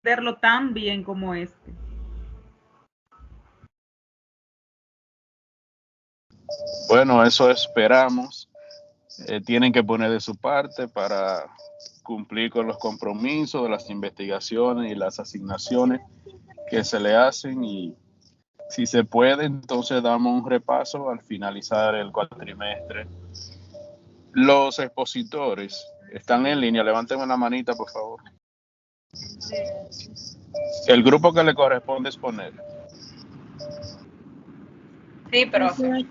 entenderlo tan bien como este. Bueno, eso esperamos. Tienen que poner de su parte para cumplir con los compromisos de las investigaciones y las asignaciones que se le hacen y si se puede, entonces damos un repaso al finalizar el cuatrimestre. Los expositores están en línea, levanten una manita, por favor. El grupo que le corresponde exponer. Sí, profe.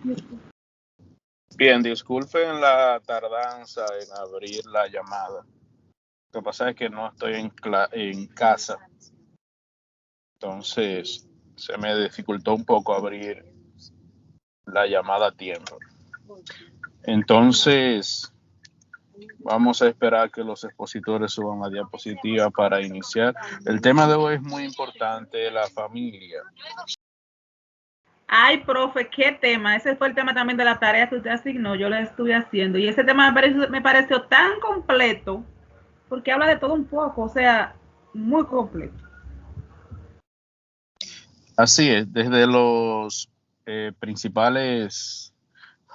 Bien, disculpen la tardanza en abrir la llamada. Lo que pasa es que no estoy en casa, entonces se me dificultó un poco abrir la llamada a tiempo. Entonces, vamos a esperar que los expositores suban a diapositiva para iniciar. El tema de hoy es muy importante, la familia. Ay, profe, qué tema. Ese fue el tema también de la tarea que usted asignó. Yo la estuve haciendo. Y ese tema me pareció tan completo, porque habla de todo un poco, o sea, muy completo. Así es, desde los principales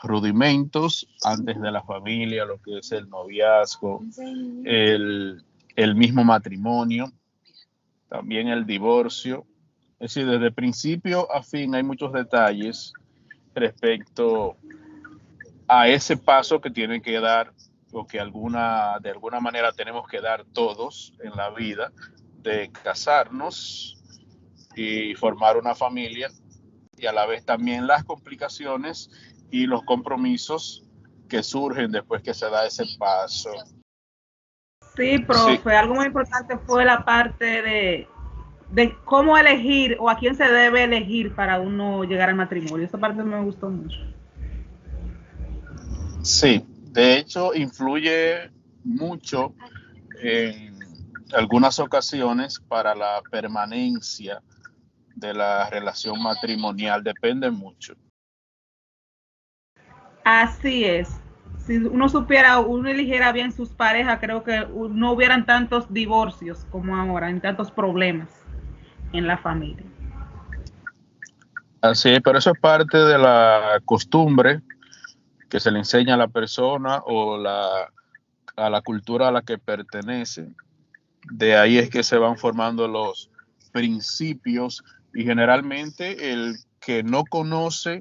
rudimentos antes de la familia, lo que es el noviazgo, el mismo matrimonio, también el divorcio. Es decir, desde principio a fin hay muchos detalles respecto a ese paso que tienen que dar o que de alguna manera tenemos que dar todos en la vida de casarnos y formar una familia y a la vez también las complicaciones y los compromisos que surgen después que se da ese paso. Sí, Sí, profe, algo muy importante fue la parte de cómo elegir o a quién se debe elegir para uno llegar al matrimonio. Esa parte me gustó mucho. sí, de hecho influye mucho en algunas ocasiones para la permanencia de la relación matrimonial, depende mucho. Así es. Si uno supiera, uno eligiera bien sus parejas, creo que no hubieran tantos divorcios como ahora, ni tantos problemas en la familia. Así es, pero eso es parte de la costumbre que se le enseña a la persona o a la cultura a la que pertenece. De ahí es que se van formando los principios y generalmente el que no conoce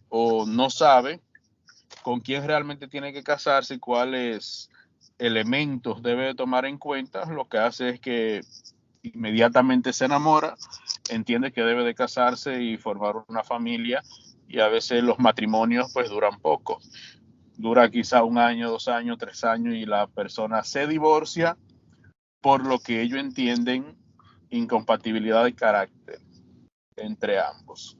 o no sabe con quién realmente tiene que casarse y cuáles elementos debe de tomar en cuenta, lo que hace es que inmediatamente se enamora, entiende que debe de casarse y formar una familia y a veces los matrimonios pues duran poco. Dura quizá 1 año, 2 años, 3 años y la persona se divorcia por lo que ellos entienden incompatibilidad de carácter entre ambos.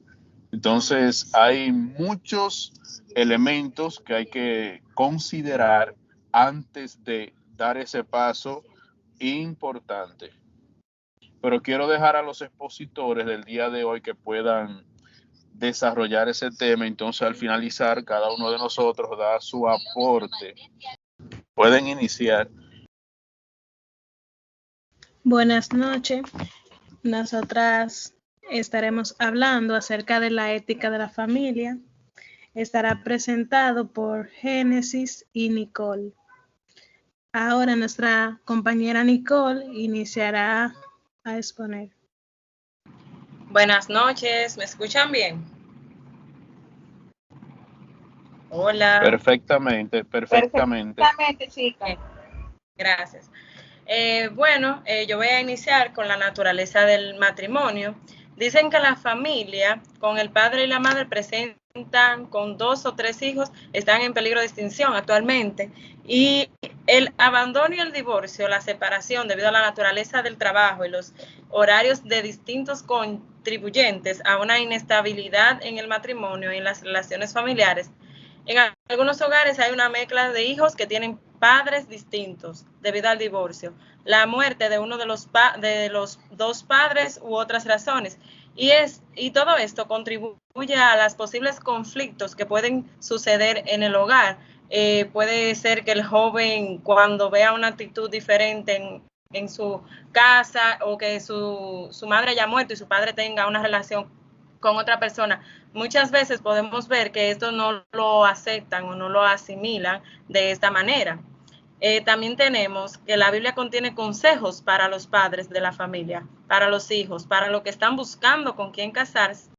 Entonces hay muchos elementos que hay que considerar antes de dar ese paso importante. Pero quiero dejar a los expositores del día de hoy que puedan desarrollar ese tema. Entonces al finalizar cada uno de nosotros da su aporte. Pueden iniciar. Buenas noches. Nosotras estaremos hablando acerca de la ética de la familia. Estará presentado por Génesis y Nicole. Ahora nuestra compañera Nicole iniciará a exponer. Buenas noches, ¿me escuchan bien? Hola. Perfectamente. Perfectamente, chica. Gracias. Bueno, yo voy a iniciar con la naturaleza del matrimonio. Dicen que la familia, con el padre y la madre presentan con 2 o 3 hijos, están en peligro de extinción actualmente. Y el abandono y el divorcio, la separación debido a la naturaleza del trabajo y los horarios de distintos contribuyentes a una inestabilidad en el matrimonio y en las relaciones familiares. En algunos hogares hay una mezcla de hijos que tienen padres distintos debido al divorcio, la muerte de uno de los 2 padres u otras razones. Y todo esto contribuye a los posibles conflictos que pueden suceder en el hogar. Puede ser que el joven, cuando vea una actitud diferente en su casa, o que su madre haya muerto y su padre tenga una relación con otra persona, muchas veces podemos ver que esto no lo aceptan o no lo asimilan de esta manera. También tenemos que la Biblia contiene consejos para los padres de la familia, para los hijos, para los que están buscando con quién casarse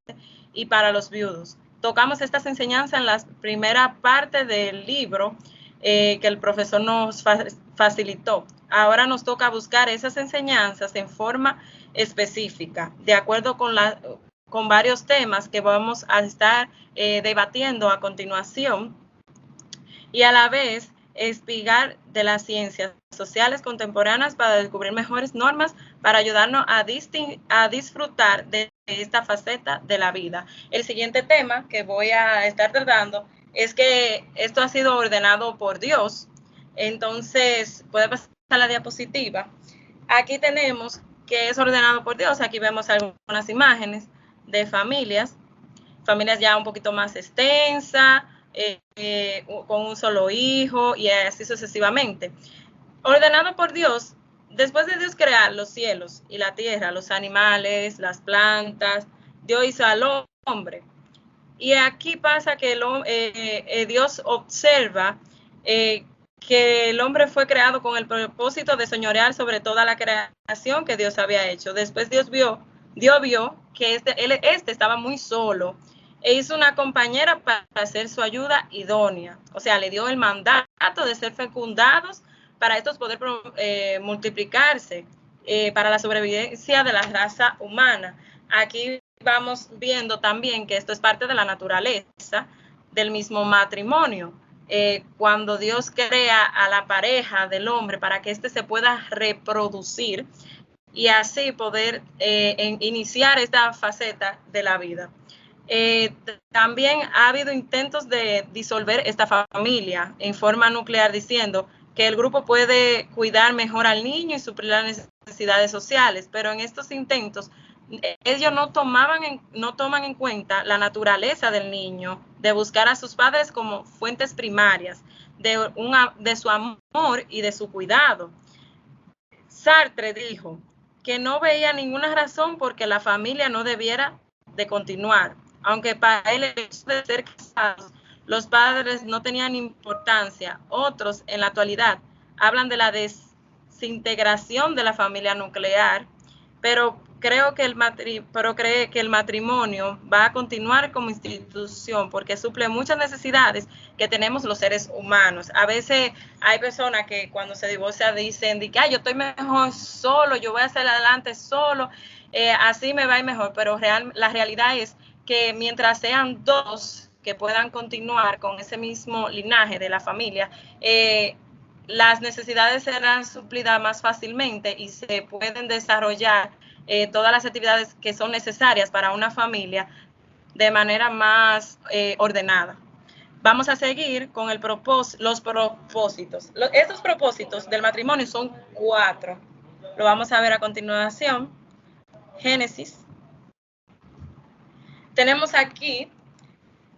y para los viudos. Tocamos estas enseñanzas en la primera parte del libro que el profesor nos facilitó. Ahora nos toca buscar esas enseñanzas en forma específica, de acuerdo con varios temas que vamos a estar debatiendo a continuación, y a la vez espigar de las ciencias sociales contemporáneas para descubrir mejores normas para ayudarnos a disfrutar de esta faceta de la vida. El siguiente tema que voy a estar tratando es que esto ha sido ordenado por Dios. Entonces, puede pasar la diapositiva. Aquí tenemos que es ordenado por Dios. Aquí vemos algunas imágenes de familias ya un poquito más extensas, con un solo hijo y así sucesivamente. Ordenado por Dios, después de Dios crear los cielos y la tierra, los animales, las plantas, Dios hizo al hombre. Y aquí pasa que Dios observa que el hombre fue creado con el propósito de señorear sobre toda la creación que Dios había hecho. Después Dios vio que este estaba muy solo e hizo una compañera para hacer su ayuda idónea. O sea, le dio el mandato de ser fecundados para estos poder multiplicarse para la sobrevivencia de la raza humana. Aquí vamos viendo también que esto es parte de la naturaleza del mismo matrimonio. Cuando Dios crea a la pareja del hombre para que éste se pueda reproducir y así poder iniciar esta faceta de la vida. También ha habido intentos de disolver esta familia en forma nuclear, diciendo que el grupo puede cuidar mejor al niño y suplir las necesidades sociales, pero en estos intentos ellos no toman en cuenta la naturaleza del niño, de buscar a sus padres como fuentes primarias de su amor y de su cuidado. Sartre dijo que no veía ninguna razón por qué la familia no debiera de continuar, aunque para él el hecho de ser casados los padres no tenían importancia. Otros en la actualidad hablan de la desintegración de la familia nuclear, pero cree que el matrimonio va a continuar como institución porque suple muchas necesidades que tenemos los seres humanos. A veces hay personas que cuando se divorcian dicen que yo estoy mejor solo, yo voy a salir adelante solo, así me va a ir mejor, pero la realidad es que mientras sean dos que puedan continuar con ese mismo linaje de la familia, las necesidades serán suplidas más fácilmente y se pueden desarrollar todas las actividades que son necesarias para una familia de manera más ordenada. Vamos a seguir con los propósitos. Estos propósitos del matrimonio son 4. Lo vamos a ver a continuación. Génesis. Tenemos aquí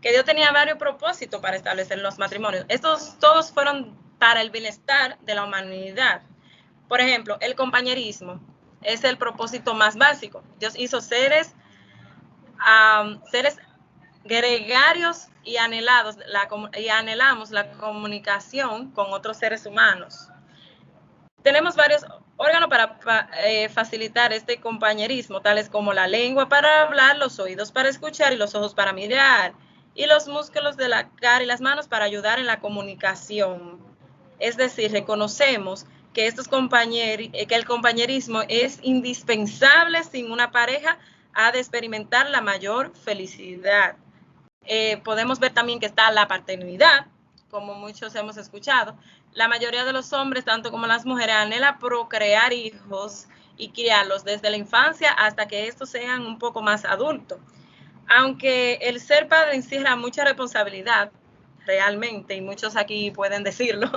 que Dios tenía varios propósitos para establecer los matrimonios. Estos todos fueron para el bienestar de la humanidad. Por ejemplo, el compañerismo es el propósito más básico. Dios hizo seres gregarios y anhelamos la comunicación con otros seres humanos. Tenemos varios órganos para facilitar este compañerismo, tales como la lengua para hablar, los oídos para escuchar y los ojos para mirar, y los músculos de la cara y las manos para ayudar en la comunicación. Es decir, reconocemos que el compañerismo es indispensable. Sin una pareja ha de experimentar la mayor felicidad. Podemos ver también que está la paternidad, como muchos hemos escuchado. La mayoría de los hombres, tanto como las mujeres, anhela procrear hijos y criarlos desde la infancia hasta que estos sean un poco más adultos. Aunque el ser padre encierra mucha responsabilidad, realmente, y muchos aquí pueden decirlo,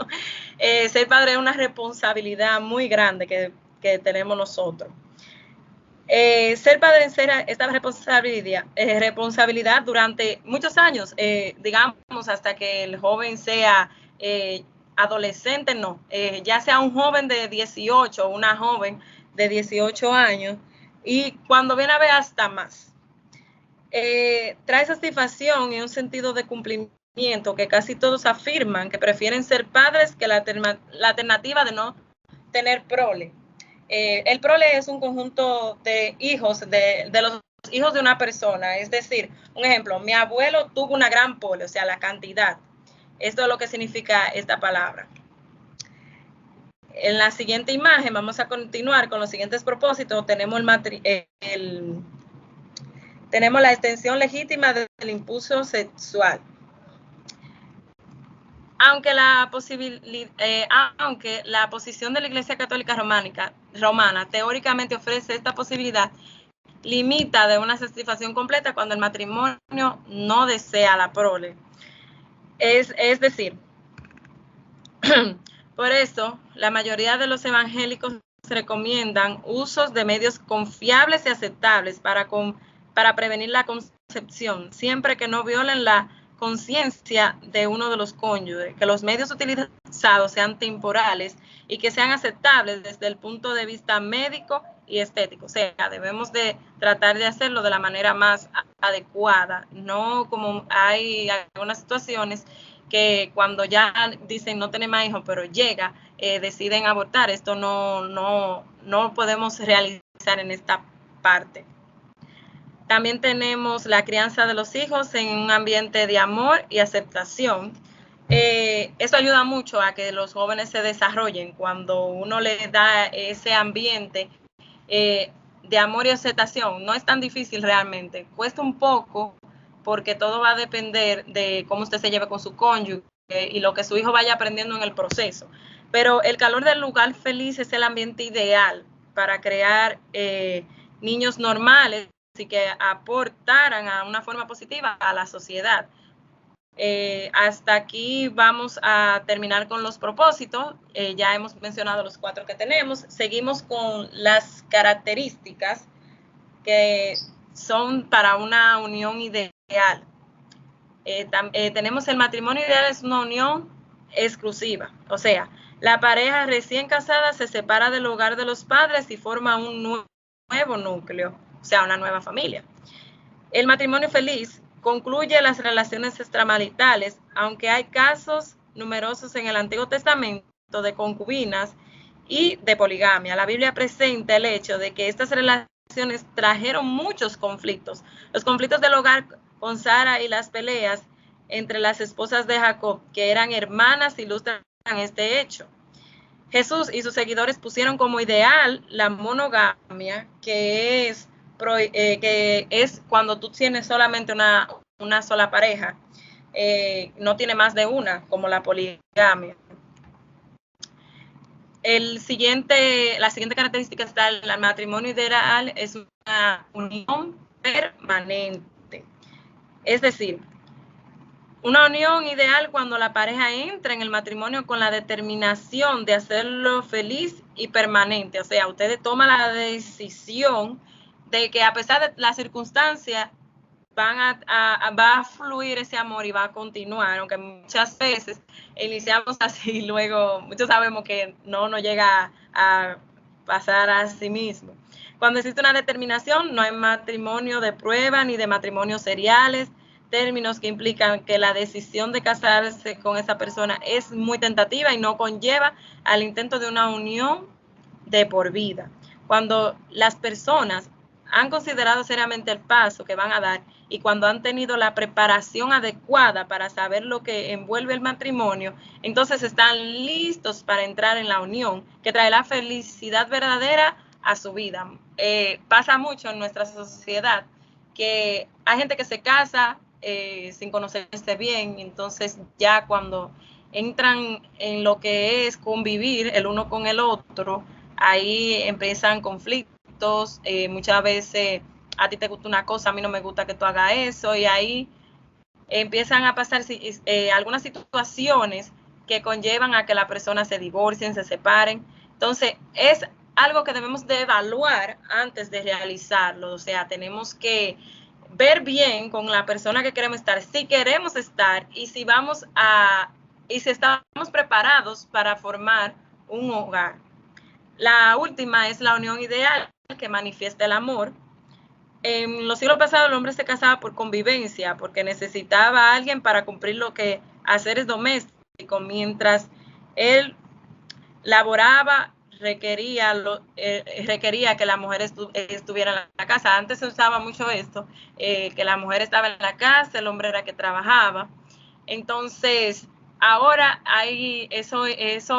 ser padre es una responsabilidad muy grande que tenemos nosotros. Ser padre encierra esta responsabilidad durante muchos años, digamos hasta que el joven sea adolescente no, ya sea un joven de 18 o una joven de 18 años, y cuando viene a ver hasta más. Trae satisfacción y un sentido de cumplimiento que casi todos afirman que prefieren ser padres que la alternativa de no tener prole. El prole es un conjunto de hijos, de los hijos de una persona, es decir, un ejemplo, mi abuelo tuvo una gran prole, o sea, la cantidad. Esto es lo que significa esta palabra. En la siguiente imagen vamos a continuar con los siguientes propósitos. Tenemos tenemos la extensión legítima del impulso sexual. Aunque la posición de la Iglesia Católica Romana teóricamente ofrece esta posibilidad, limita de una satisfacción completa cuando el matrimonio no desea la prole. Es decir, por eso la mayoría de los evangélicos recomiendan usos de medios confiables y aceptables para prevenir la concepción, siempre que no violen la conciencia de uno de los cónyuges, que los medios utilizados sean temporales y que sean aceptables desde el punto de vista médico y estético. O sea, debemos de tratar de hacerlo de la manera más adecuada, no como hay algunas situaciones que cuando ya dicen no tiene más hijos, pero llega, deciden abortar. Esto no podemos realizar en esta parte. También tenemos la crianza de los hijos en un ambiente de amor y aceptación. Eso ayuda mucho a que los jóvenes se desarrollen cuando uno les da ese ambiente de amor y aceptación. No es tan difícil realmente, cuesta un poco porque todo va a depender de cómo usted se lleve con su cónyuge y lo que su hijo vaya aprendiendo en el proceso. Pero el calor del lugar feliz es el ambiente ideal para crear niños normales y que aportaran a una forma positiva a la sociedad. Hasta aquí vamos a terminar con los propósitos. Ya hemos mencionado los 4 que tenemos. Seguimos con las características que son para una unión ideal. Tenemos el matrimonio ideal, es una unión exclusiva. O sea, la pareja recién casada se separa del hogar de los padres y forma un nuevo núcleo, o sea, una nueva familia. El matrimonio feliz concluye las relaciones extramaritales, aunque hay casos numerosos en el Antiguo Testamento de concubinas y de poligamia. La Biblia presenta el hecho de que estas relaciones trajeron muchos conflictos. Los conflictos del hogar con Sara y las peleas entre las esposas de Jacob, que eran hermanas, ilustran este hecho. Jesús y sus seguidores pusieron como ideal la monogamia, que es cuando tú tienes solamente una sola pareja, no tiene más de una, como la poligamia. La siguiente característica está el matrimonio ideal, es una unión permanente. Es decir, una unión ideal cuando la pareja entra en el matrimonio con la determinación de hacerlo feliz y permanente. O sea, ustedes toman la decisión de que a pesar de las circunstancias va a fluir ese amor y va a continuar, aunque muchas veces iniciamos así y luego muchos sabemos que no nos llega a pasar a sí mismo. Cuando existe una determinación, no hay matrimonio de prueba ni de matrimonios seriales, términos que implican que la decisión de casarse con esa persona es muy tentativa y no conlleva al intento de una unión de por vida. Cuando las personas han considerado seriamente el paso que van a dar y cuando han tenido la preparación adecuada para saber lo que envuelve el matrimonio, entonces están listos para entrar en la unión que traerá felicidad verdadera a su vida. Pasa mucho en nuestra sociedad que hay gente que se casa sin conocerse bien, entonces ya cuando entran en lo que es convivir el uno con el otro, ahí empiezan conflictos, muchas veces a ti te gusta una cosa, a mí no me gusta que tú hagas eso, y ahí empiezan a pasar algunas situaciones que conllevan a que las personas se divorcien, se separen. Entonces, es algo que debemos de evaluar antes de realizarlo. O sea, tenemos que ver bien con la persona que queremos estar, si queremos estar y si vamos a y si estamos preparados para formar un hogar. La última es la unión ideal que manifiesta el amor. En los siglos pasados el hombre se casaba por convivencia, porque necesitaba a alguien para cumplir lo que haceres domésticos, mientras él laboraba, requería que la mujer estuviera en la casa. Antes se usaba mucho esto, que la mujer estaba en la casa, el hombre era que trabajaba. Entonces, ahora eso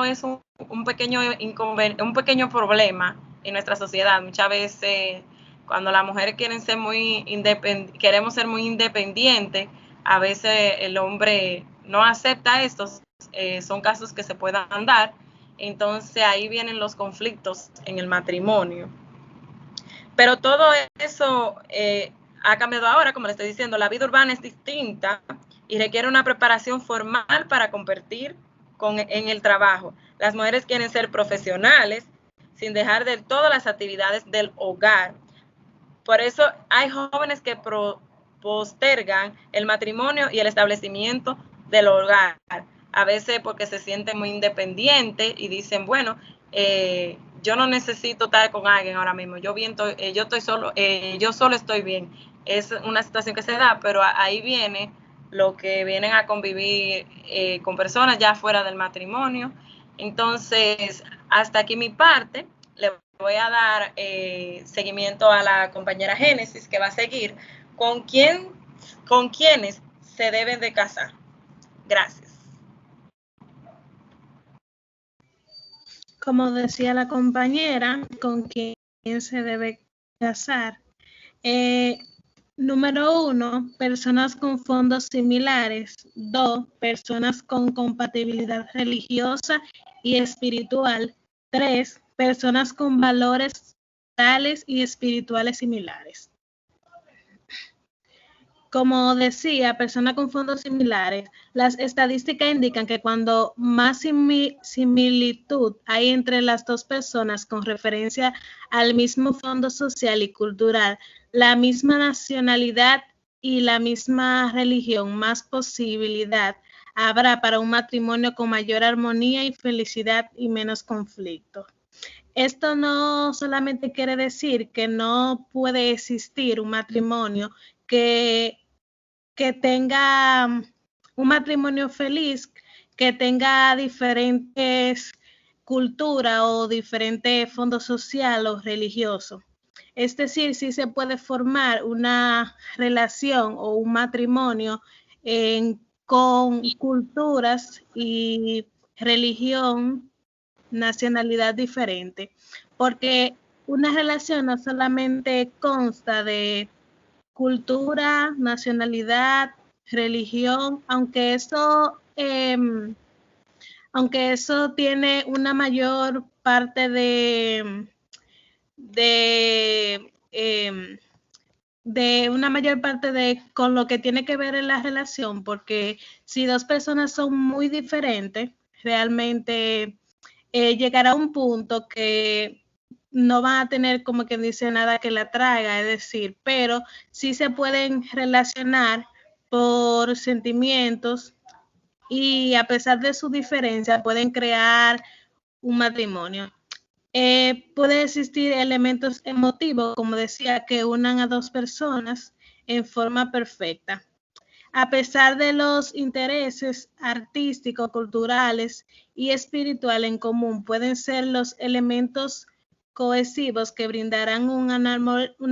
es un pequeño problema en nuestra sociedad. Muchas veces, cuando las mujeres queremos ser muy independientes, a veces el hombre no acepta esto. Son casos que se puedan dar. Entonces ahí vienen los conflictos en el matrimonio. Pero todo eso ha cambiado ahora, como le estoy diciendo. La vida urbana es distinta y requiere una preparación formal para competir en el trabajo. Las mujeres quieren ser profesionales sin dejar del todo las actividades del hogar. Por eso hay jóvenes que postergan el matrimonio y el establecimiento del hogar. A veces porque se sienten muy independientes y dicen, bueno, yo no necesito estar con alguien ahora mismo, yo estoy solo, yo solo estoy bien. Es una situación que se da, pero ahí viene lo que vienen a convivir con personas ya fuera del matrimonio. Entonces, hasta aquí mi parte. Le voy a dar seguimiento a la compañera Génesis, que va a seguir con quiénes se deben de casar. Gracias. Como decía la compañera, con quién se debe casar. Número 1, personas con fondos similares. 2, personas con compatibilidad religiosa y espiritual. 3, personas con valores morales y espirituales similares. Como decía, personas con fondos similares, las estadísticas indican que cuando más similitud hay entre las dos personas con referencia al mismo fondo social y cultural, la misma nacionalidad y la misma religión, más posibilidad habrá para un matrimonio con mayor armonía y felicidad y menos conflicto. Esto no solamente quiere decir que no puede existir un matrimonio que tenga un matrimonio feliz, que tenga diferentes culturas o diferentes fondos sociales o religiosos. Es decir, sí se puede formar una relación o un matrimonio con culturas y religión, nacionalidad diferente, porque una relación no solamente consta de cultura, nacionalidad, religión, aunque eso tiene una mayor parte de una mayor parte de con lo que tiene que ver en la relación, porque si dos personas son muy diferentes, realmente llegará un punto que no van a tener, como quien dice, nada que la traiga, es decir, pero sí se pueden relacionar por sentimientos y a pesar de su diferencia pueden crear un matrimonio. Puede existir elementos emotivos, como decía, que unan a dos personas en forma perfecta. A pesar de los intereses artísticos, culturales y espirituales en común, pueden ser los elementos cohesivos que brindarán una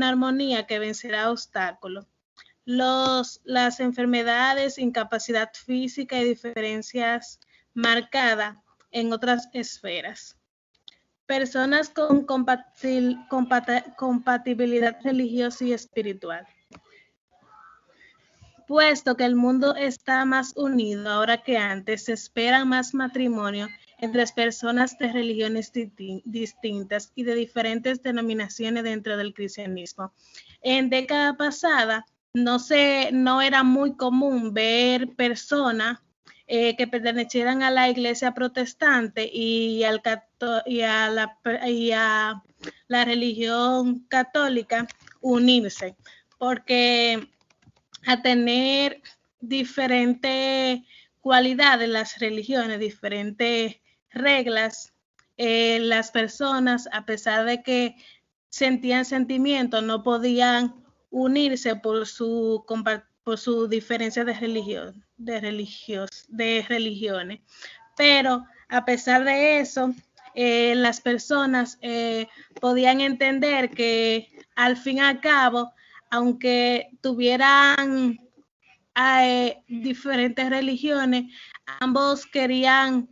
armonía que vencerá obstáculos. Las enfermedades, incapacidad física y diferencias marcadas en otras esferas. Personas con compatibilidad religiosa y espiritual. Puesto que el mundo está más unido ahora que antes, se espera más matrimonio entre personas de religiones distintas y de diferentes denominaciones dentro del cristianismo. En década pasada no era muy común ver personas que pertenecieran a la iglesia protestante y a la religión católica unirse, porque a tener diferentes cualidades de las religiones, diferentes reglas. Las personas, a pesar de que sentían sentimientos, no podían unirse por su diferencia de religiones. Pero a pesar de eso, las personas podían entender que al fin y al cabo, aunque tuvieran diferentes religiones, ambos querían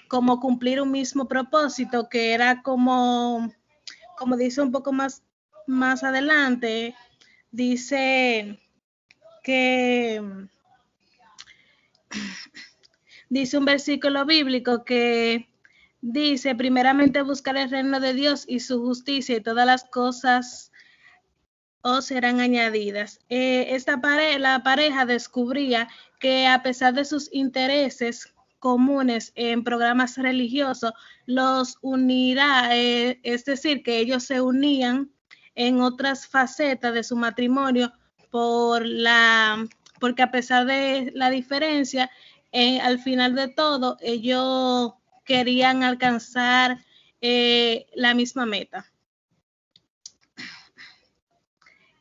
como cumplir un mismo propósito, que era como dice un poco más adelante, dice que dice un versículo bíblico que dice: primeramente buscar el reino de Dios y su justicia, y todas las cosas os serán añadidas. La pareja descubría que a pesar de sus intereses comunes en programas religiosos, los unirá, es decir, que ellos se unían en otras facetas de su matrimonio porque a pesar de la diferencia, al final de todo, ellos querían alcanzar la misma meta.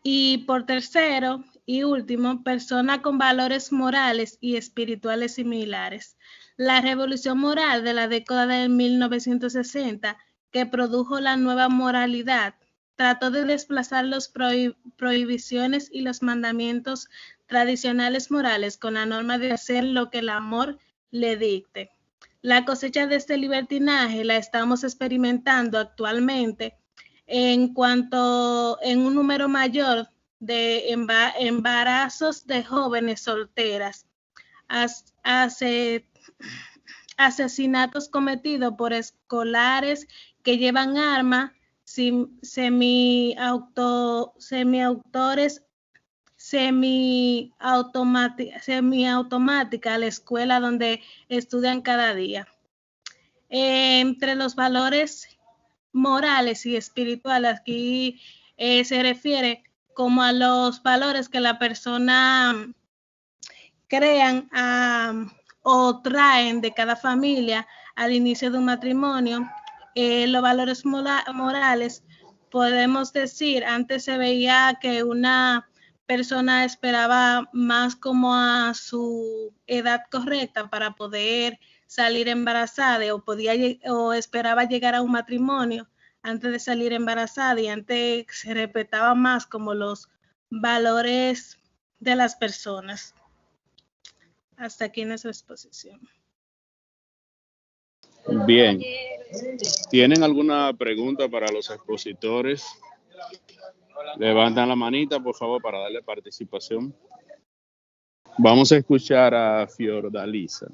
Y por tercero y último, persona con valores morales y espirituales similares. La revolución moral de la década de 1960, que produjo la nueva moralidad, trató de desplazar las prohibiciones y los mandamientos tradicionales morales con la norma de hacer lo que el amor le dicte. La cosecha de este libertinaje la estamos experimentando actualmente en un número mayor de embarazos de jóvenes solteras, asesinatos cometidos por escolares que llevan armas, semiautomática a la escuela donde estudian cada día. Entre los valores morales y espirituales, aquí se refiere como a los valores que la persona crean o traen de cada familia al inicio de un matrimonio. Los valores morales, podemos decir, antes se veía que una persona esperaba más como a su edad correcta para poder salir embarazada, o esperaba llegar a un matrimonio antes de salir embarazada, y antes se respetaba más como los valores de las personas. Hasta aquí nuestra exposición. Bien. ¿Tienen alguna pregunta para los expositores? Levantan la manita, por favor, para darle participación. Vamos a escuchar a Fiordalisa.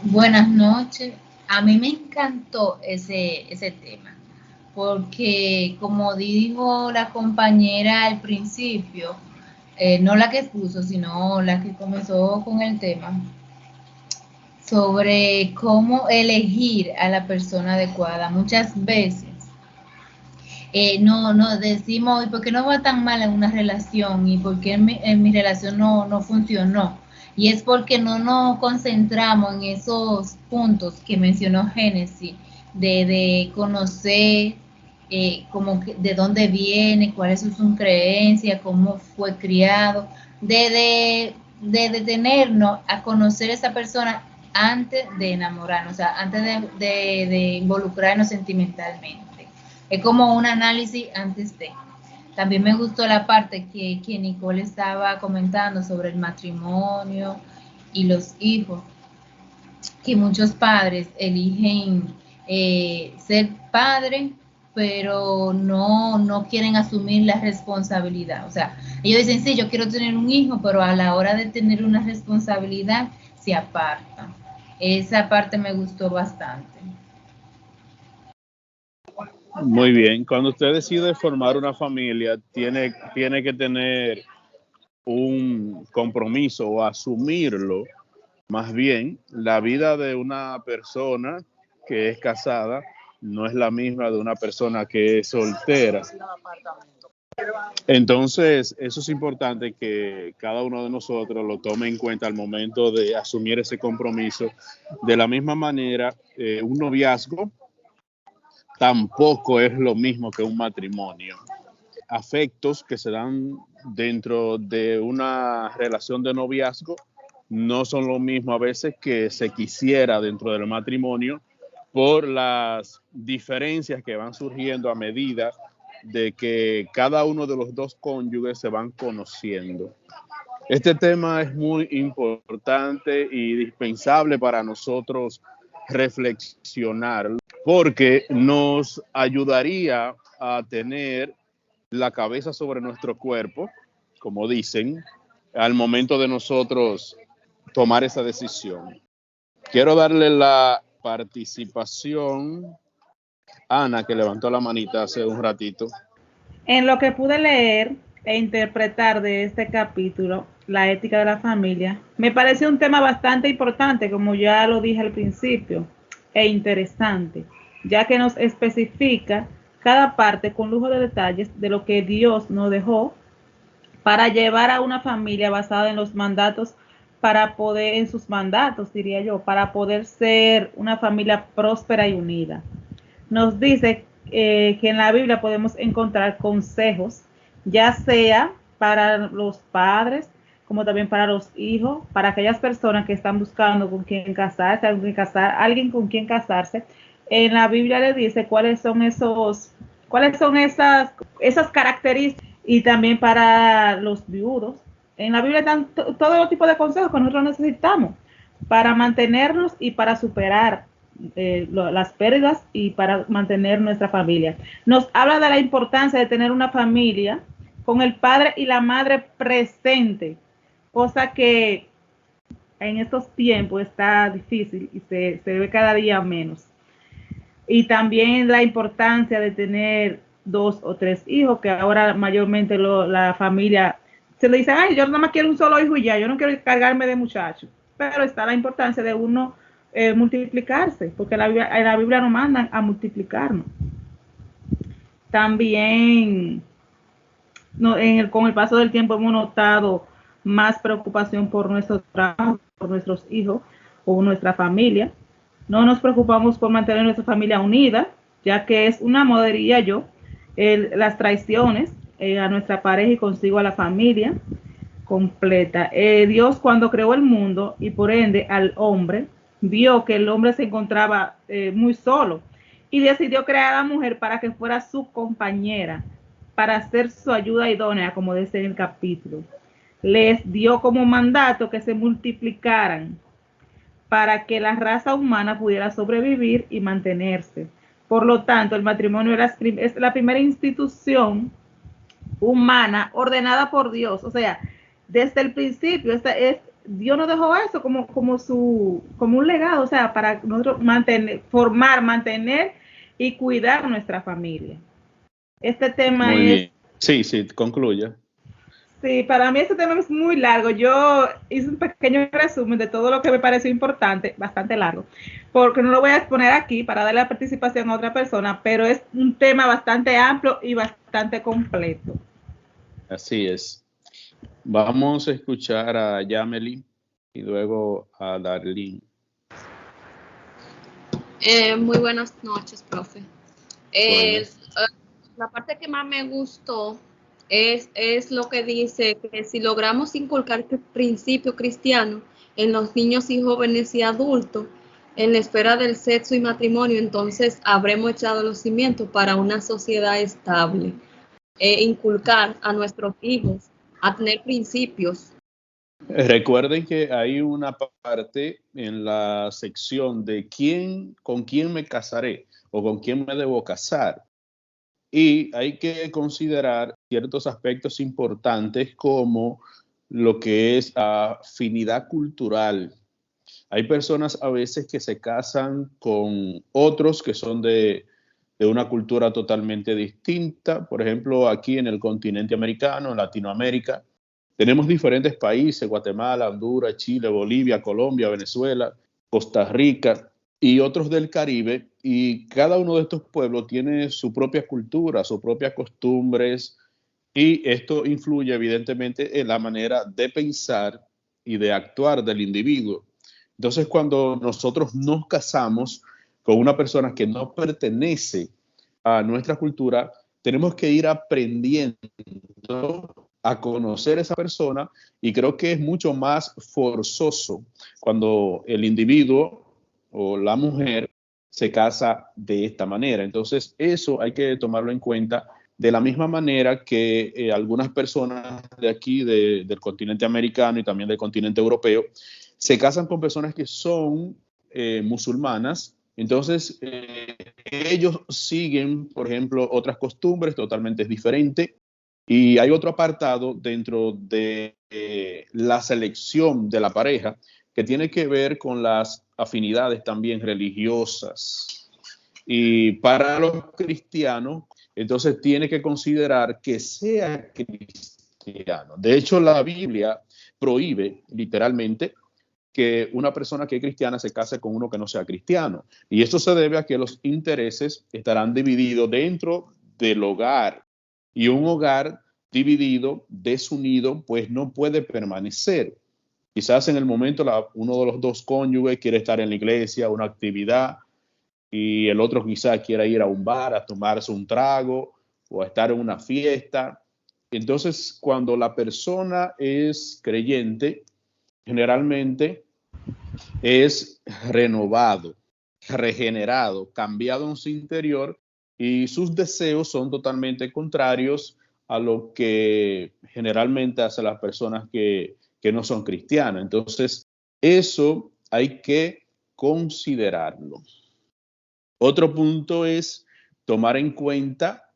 Buenas noches. A mí me encantó ese tema, porque como dijo la compañera al principio, no la que expuso, sino la que comenzó con el tema, sobre cómo elegir a la persona adecuada. Muchas veces no decimos, ¿y por qué no va tan mal en una relación? ¿Y por qué en mi relación no funcionó? Y es porque no nos concentramos en esos puntos que mencionó Génesis, de conocer como de dónde viene, cuáles son sus creencias, cómo fue criado, de detenernos a conocer a esa persona antes de enamorarnos, o sea, antes de involucrarnos sentimentalmente. Es como un análisis antes de. También me gustó la parte que Nicole estaba comentando sobre el matrimonio y los hijos, que muchos padres eligen ser padre, pero no quieren asumir la responsabilidad. O sea, ellos dicen, sí, yo quiero tener un hijo, pero a la hora de tener una responsabilidad se apartan. Esa parte me gustó bastante. Muy bien. Cuando usted decide formar una familia, tiene que tener un compromiso o asumirlo. Más bien, la vida de una persona que es casada no es la misma de una persona que es soltera. Entonces, eso es importante que cada uno de nosotros lo tome en cuenta al momento de asumir ese compromiso. De la misma manera, un noviazgo tampoco es lo mismo que un matrimonio. Afectos que se dan dentro de una relación de noviazgo no son lo mismo a veces que se quisiera dentro del matrimonio por las diferencias que van surgiendo a medida de que cada uno de los dos cónyuges se van conociendo. Este tema es muy importante y indispensable para nosotros reflexionar porque nos ayudaría a tener la cabeza sobre nuestro cuerpo, como dicen, al momento de nosotros tomar esa decisión. Quiero darle la participación a Ana, que levantó la manita hace un ratito. En lo que pude leer e interpretar de este capítulo, la ética de la familia, me pareció un tema bastante importante, como ya lo dije al principio, e interesante, ya que nos especifica cada parte con lujo de detalles de lo que Dios nos dejó para llevar a una familia basada en los mandatos, para poder, en sus mandatos, diría yo, para poder ser una familia próspera y unida. Nos dice que en la Biblia podemos encontrar consejos, ya sea para los padres, como también para los hijos, para aquellas personas que están buscando con quién casarse, alguien con quien casarse. En la Biblia le dice cuáles son esas características, y también para los viudos. En la Biblia están todo los tipos de consejos que nosotros necesitamos para mantenernos y para superar las pérdidas y para mantener nuestra familia. Nos habla de la importancia de tener una familia con el padre y la madre presente, cosa que en estos tiempos está difícil y se ve cada día menos. Y también la importancia de tener 2 o 3 hijos, que ahora mayormente la familia se le dice, ay, yo nada más quiero un solo hijo y ya, yo no quiero cargarme de muchachos. Pero está la importancia de uno multiplicarse, porque en la Biblia nos mandan a multiplicarnos. También con el paso del tiempo hemos notado más preocupación por nuestro trabajo, por nuestros hijos o nuestra familia. No nos preocupamos por mantener nuestra familia unida, ya que es una modería las traiciones a nuestra pareja y consigo a la familia completa. Dios, cuando creó el mundo y por ende al hombre, vio que el hombre se encontraba muy solo y decidió crear a la mujer para que fuera su compañera, para ser su ayuda idónea, como dice en el capítulo. Les dio como mandato que se multiplicaran para que la raza humana pudiera sobrevivir y mantenerse. Por lo tanto, el matrimonio es la primera institución humana ordenada por Dios. O sea, desde el principio, Dios nos dejó eso como un legado, o sea, para nosotros mantener y cuidar nuestra familia. Este tema muy bien. Sí, concluya. Sí, para mí este tema es muy largo. Yo hice un pequeño resumen de todo lo que me pareció importante, bastante largo, porque no lo voy a exponer aquí para darle la participación a otra persona, pero es un tema bastante amplio y bastante completo. Así es. Vamos a escuchar a Yameli y luego a Darlene. Muy buenas noches, profe. La parte que más me gustó es lo que dice que si logramos inculcar el principio cristiano en los niños y jóvenes y adultos en la esfera del sexo y matrimonio, entonces habremos echado los cimientos para una sociedad estable. Inculcar a nuestros hijos a tener principios. Recuerden que hay una parte en la sección de con quién me casaré o con quién me debo casar. Y hay que considerar ciertos aspectos importantes como lo que es afinidad cultural. Hay personas a veces que se casan con otros que son de una cultura totalmente distinta. Por ejemplo, aquí en el continente americano, en Latinoamérica, tenemos diferentes países: Guatemala, Honduras, Chile, Bolivia, Colombia, Venezuela, Costa Rica y otros del Caribe, y cada uno de estos pueblos tiene su propia cultura, sus propias costumbres Y esto influye evidentemente en la manera de pensar y de actuar del individuo. Entonces, cuando nosotros nos casamos con una persona que no pertenece a nuestra cultura, tenemos que ir aprendiendo a conocer a esa persona, y creo que es mucho más forzoso cuando el individuo o la mujer se casa de esta manera. Entonces, eso hay que tomarlo en cuenta, de la misma manera que algunas personas de aquí, del continente americano y también del continente europeo, se casan con personas que son musulmanas. Entonces, ellos siguen, por ejemplo, otras costumbres totalmente diferentes. Y hay otro apartado dentro de la selección de la pareja que tiene que ver con las afinidades también religiosas. Y para los cristianos, entonces tiene que considerar que sea cristiano. De hecho, la Biblia prohíbe literalmente que una persona que es cristiana se case con uno que no sea cristiano. Y esto se debe a que los intereses estarán divididos dentro del hogar. Y un hogar dividido, desunido, pues no puede permanecer. Quizás en el momento uno de los dos cónyuges quiere estar en la iglesia, una actividad, y el otro quizás quiera ir a un bar a tomarse un trago o a estar en una fiesta. Entonces, cuando la persona es creyente, generalmente es renovado, regenerado, cambiado en su interior, y sus deseos son totalmente contrarios a lo que generalmente hacen las personas que no son cristianas. Entonces, eso hay que considerarlo. Otro punto es tomar en cuenta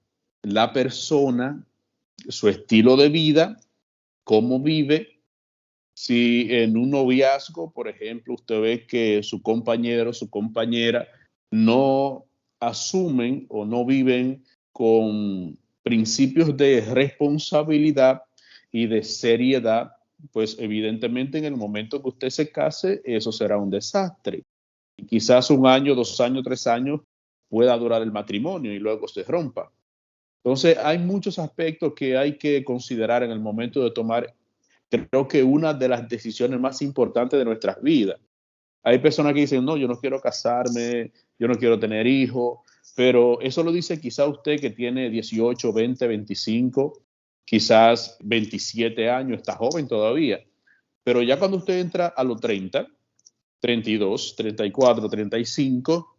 la persona, su estilo de vida, cómo vive. Si en un noviazgo, por ejemplo, usted ve que su compañero, su compañera no asumen o no viven con principios de responsabilidad y de seriedad, pues evidentemente en el momento que usted se case, eso será un desastre. Y quizás 1 año, 2 años, 3 años pueda durar el matrimonio y luego se rompa. Entonces, hay muchos aspectos que hay que considerar en el momento de tomar, creo que una de las decisiones más importantes de nuestras vidas. Hay personas que dicen, no, yo no quiero casarme, yo no quiero tener hijos, pero eso lo dice quizá usted que tiene 18, 20, 25, quizás 27 años, está joven todavía. Pero ya cuando usted entra a los 30, 32, 34, 35,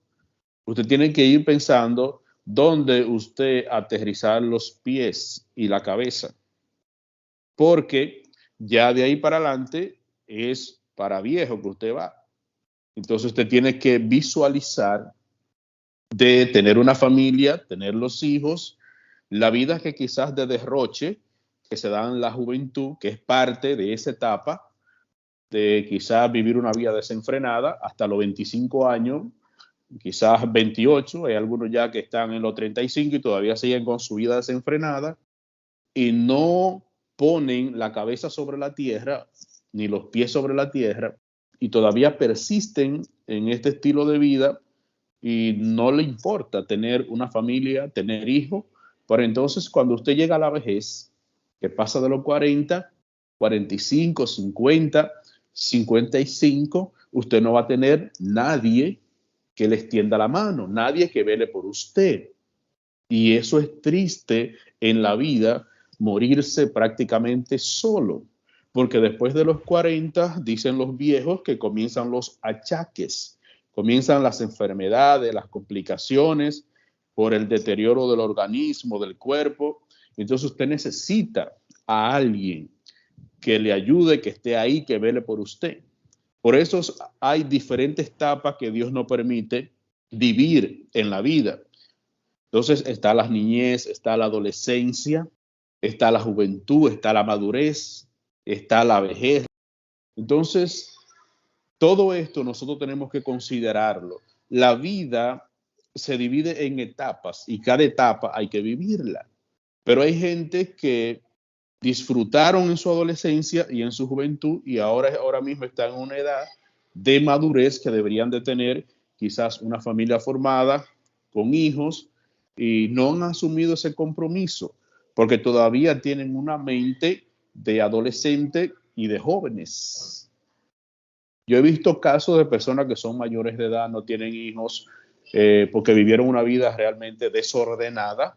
usted tiene que ir pensando dónde usted aterrizar los pies y la cabeza. Porque ya de ahí para adelante es para viejo que usted va. Entonces usted tiene que visualizar de tener una familia, tener los hijos, la vida que quizás de derroche que se da en la juventud, que es parte de esa etapa de quizás vivir una vida desenfrenada hasta los 25 años, quizás 28, hay algunos ya que están en los 35 y todavía siguen con su vida desenfrenada y no ponen la cabeza sobre la tierra ni los pies sobre la tierra y todavía persisten en este estilo de vida y no le importa tener una familia, tener hijos. Pero entonces cuando usted llega a la vejez, que pasa de los 40, 45, 50, 55, usted no va a tener nadie que le extienda la mano, nadie que vele por usted. Y eso es triste en la vida, morirse prácticamente solo, porque después de los 40, dicen los viejos que comienzan los achaques, comienzan las enfermedades, las complicaciones por el deterioro del organismo, del cuerpo. Entonces usted necesita a alguien que le ayude, que esté ahí, que vele por usted. Por eso hay diferentes etapas que Dios nos permite vivir en la vida. Entonces está la niñez, está la adolescencia, está la juventud, está la madurez, está la vejez. Entonces, todo esto nosotros tenemos que considerarlo. La vida se divide en etapas y cada etapa hay que vivirla. Pero hay gente que disfrutaron en su adolescencia y en su juventud y ahora mismo están en una edad de madurez que deberían de tener quizás una familia formada con hijos y no han asumido ese compromiso porque todavía tienen una mente de adolescente y de jóvenes. Yo he visto casos de personas que son mayores de edad, no tienen hijos, porque vivieron una vida realmente desordenada,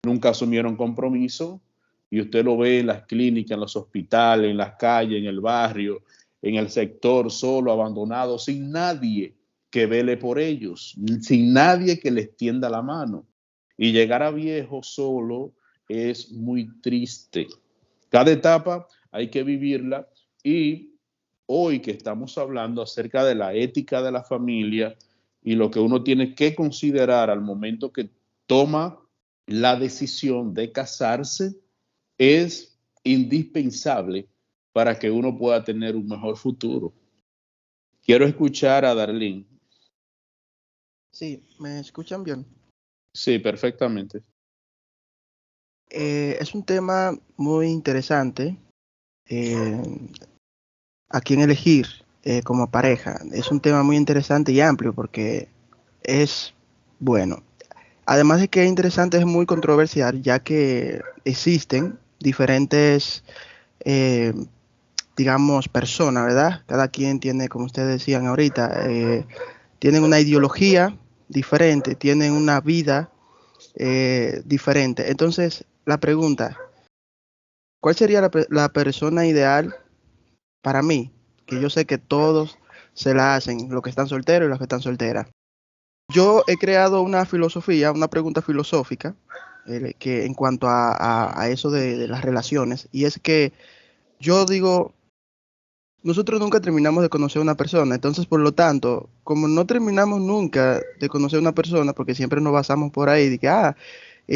nunca asumieron compromiso, y usted lo ve en las clínicas, en los hospitales, en las calles, en el barrio, en el sector, solo, abandonado, sin nadie que vele por ellos, sin nadie que les tienda la mano. Y llegar a viejo solo es muy triste. Cada etapa hay que vivirla, y hoy que estamos hablando acerca de la ética de la familia y lo que uno tiene que considerar al momento que toma la decisión de casarse, es indispensable para que uno pueda tener un mejor futuro. Quiero escuchar a Darlene. Sí, ¿me escuchan bien? Sí, perfectamente. Es un tema muy interesante a quién elegir como pareja. Es un tema muy interesante y amplio porque es bueno. Además de que es interesante, es muy controversial, ya que existen diferentes, digamos, personas, ¿verdad? Cada quien tiene, como ustedes decían ahorita, tienen una ideología diferente, tienen una vida diferente. Entonces, la pregunta, ¿cuál sería la persona ideal para mí? Que yo sé que todos se la hacen, los que están solteros y los que están solteras. Yo he creado una filosofía, una pregunta filosófica, que en cuanto a eso de las relaciones, y es que yo digo, nosotros nunca terminamos de conocer a una persona, entonces por lo tanto, como no terminamos nunca de conocer a una persona, porque siempre nos basamos por ahí, de que